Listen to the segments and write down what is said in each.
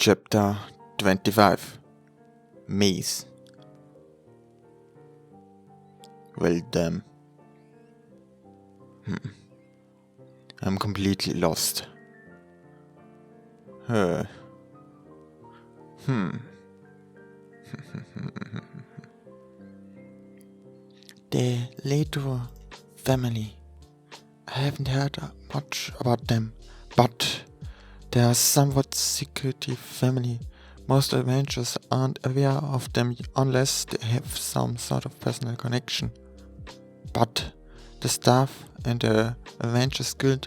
Chapter 25 Maze. Well, damn. I'm completely lost. The LABYRINTH family. I haven't heard much about them, but they are a somewhat secretive family. Most adventurers aren't aware of them unless they have some sort of personal connection. But the staff and the Adventurers Guild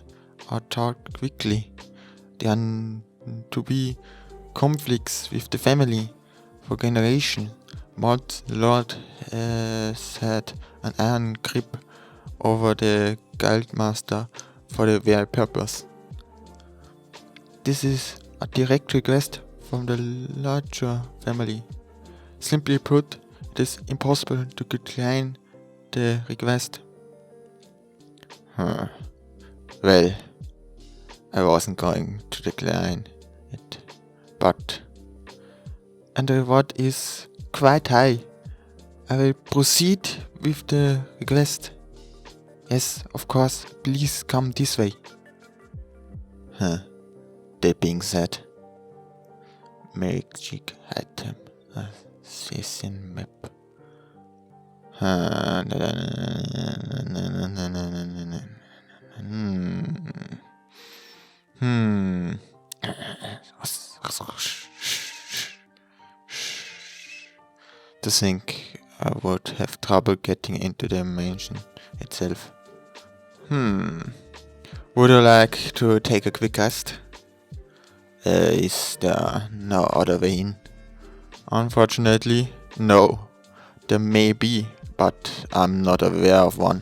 are taught quickly. There are to be conflicts with the family for generations. But the Lord has had an iron grip over the Guildmaster for the very purpose. This is a direct request from the larger family. Simply put, it is impossible to decline the request. Well, I wasn't going to decline it, but... and the reward is quite high. I will proceed with the request. Yes, of course, please come this way. That being said, magic item, assassin map. To think I would have trouble getting into the mansion itself. Would you like to take a quick rest? Is there no other way in? Unfortunately, no. There may be, but I'm not aware of one.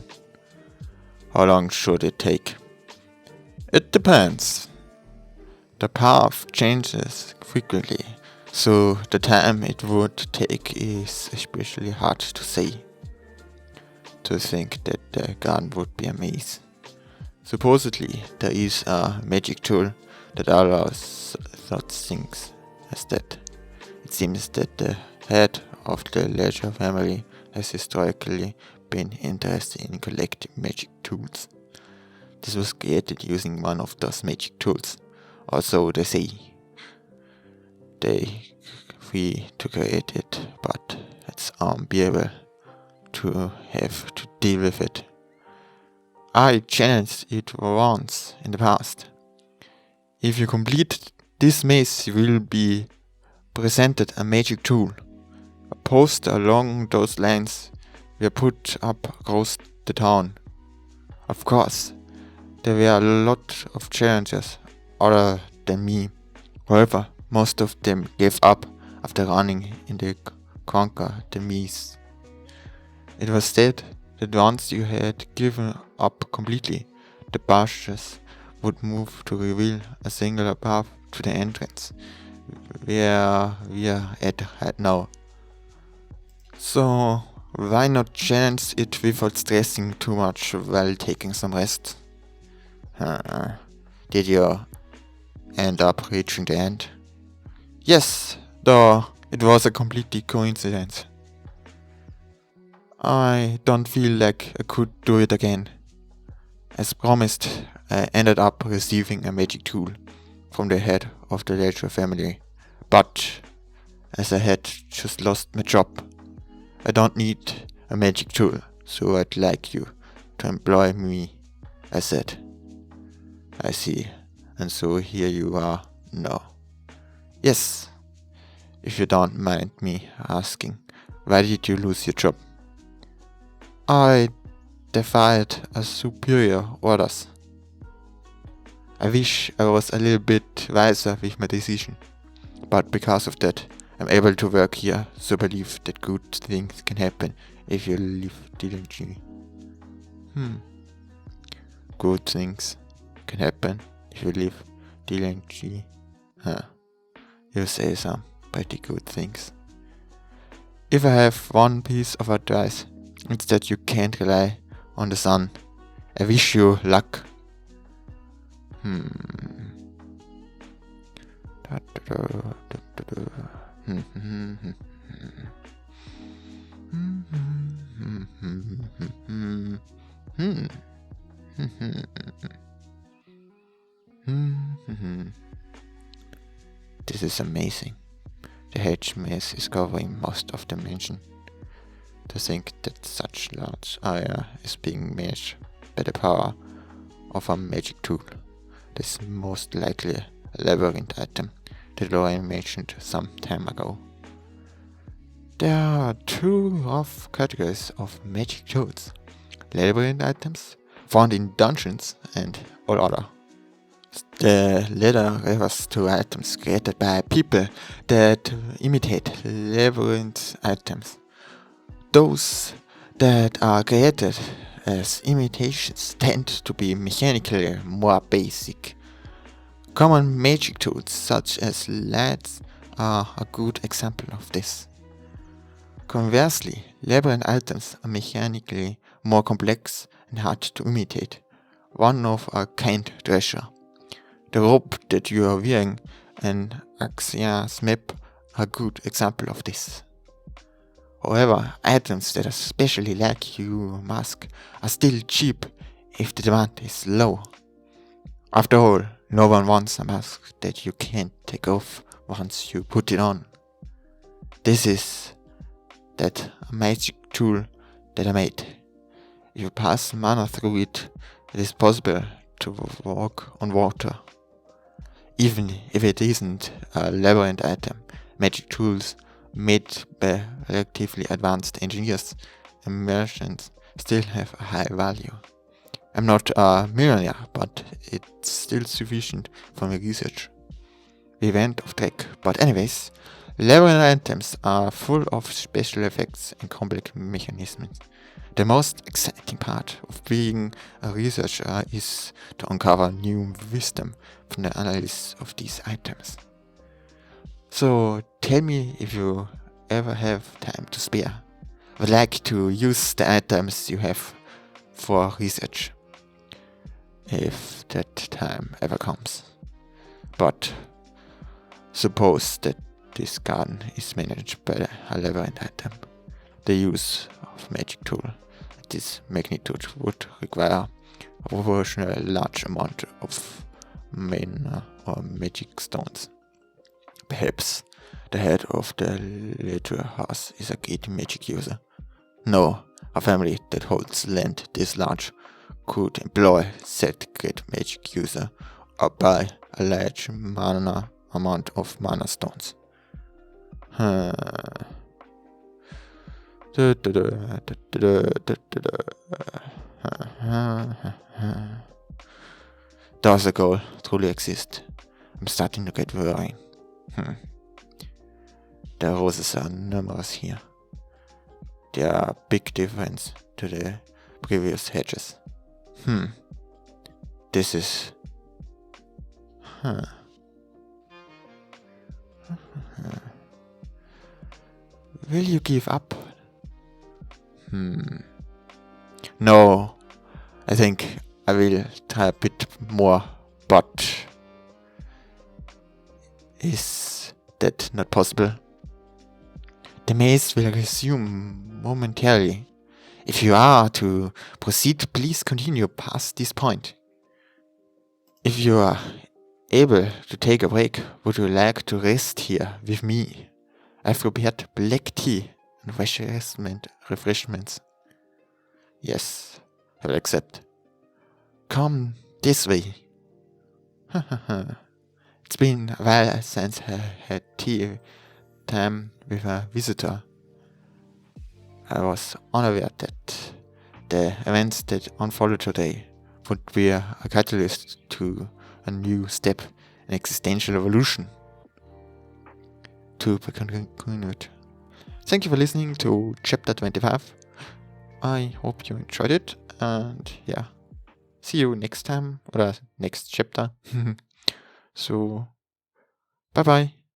How long should it take? It depends. The path changes frequently, so the time it would take is especially hard to say. To think that the garden would be a maze. Supposedly, there is a magic tool that allows such things as that. It seems that the head of the Ledger family has historically been interested in collecting magic tools. This was created using one of those magic tools, or so they say. They free to create it, but it's unbearable to have to deal with it. I challenged it once in the past. If you complete this maze, you will be presented a magic tool. A poster along those lines were put up across the town. Of course, there were a lot of challengers other than me. However, most of them gave up after running in the conquer the maze. It was said that once you had given up completely, the bushes would move to reveal a singular path to the entrance, where we are at right now. So, why not challenge it without stressing too much while taking some rest? Did you end up reaching the end? Yes, though it was a complete coincidence. I don't feel like I could do it again. As promised, I ended up receiving a magic tool from the head of the Ledger family. But, as I had just lost my job, I don't need a magic tool, so I'd like you to employ me, I said. I see, and so here you are now. Yes, if you don't mind me asking, why did you lose your job? I defied a superior orders. I wish I was a little bit wiser with my decision, but because of that, I'm able to work here, so believe that good things can happen if you live diligently. Good things can happen if you live diligently. You say some pretty good things. If I have one piece of advice, it's that you can't rely on the sun. I wish you luck. This is amazing. The hedge maze is covering most of the mansion. To think that such large area is being managed by the power of a magic tool. This is most likely a labyrinth item that Lorraine mentioned some time ago. There are two rough categories of magic tools: labyrinth items found in dungeons and all other. The latter refers to items created by people that imitate labyrinth items. Those that are created as imitations tend to be mechanically more basic. Common magic tools such as lights are a good example of this. Conversely, labyrinth items are mechanically more complex and hard to imitate. One of a kind treasure. The rope that you are wearing and Axia's map are a good example of this. However, items that are specially like your mask are still cheap if the demand is low. After all, no one wants a mask that you can't take off once you put it on. This is that magic tool that I made. If you pass mana through it, it is possible to walk on water. Even if it isn't a labyrinth item, magic tools made by relatively advanced engineers and merchants still have a high value. I'm not a millionaire, but it's still sufficient for my research. We went off track, but anyways, labyrinth items are full of special effects and complex mechanisms. The most exciting part of being a researcher is to uncover new wisdom from the analysis of these items. So tell me if you ever have time to spare. I would like to use the items you have for research, if that time ever comes. But suppose that this garden is managed by a labyrinth item. The use of magic tool at this magnitude would require a proportionally large amount of mana or magic stones. Perhaps the head of the latter house is a great magic user. No, a family that holds land this large could employ said great magic user or buy a large amount of mana stones. Does a goal truly exist? I'm starting to get worrying. The roses are numerous here. They are a big difference to the previous hedges. This is... Will you give up? No, I think I will try a bit more, but is that not possible? The maze will resume momentarily. If you are to proceed, please continue past this point. If you are able to take a break, would you like to rest here with me? I've prepared black tea and refreshments. Yes, I will accept. Come this way. It's been a while since I had tea time with a visitor. I was unaware that the events that unfolded today would be a catalyst to a new step in existential evolution. To be continued. Thank you for listening to chapter 25. I hope you enjoyed it, and yeah, see you next time or next chapter. So, bye bye.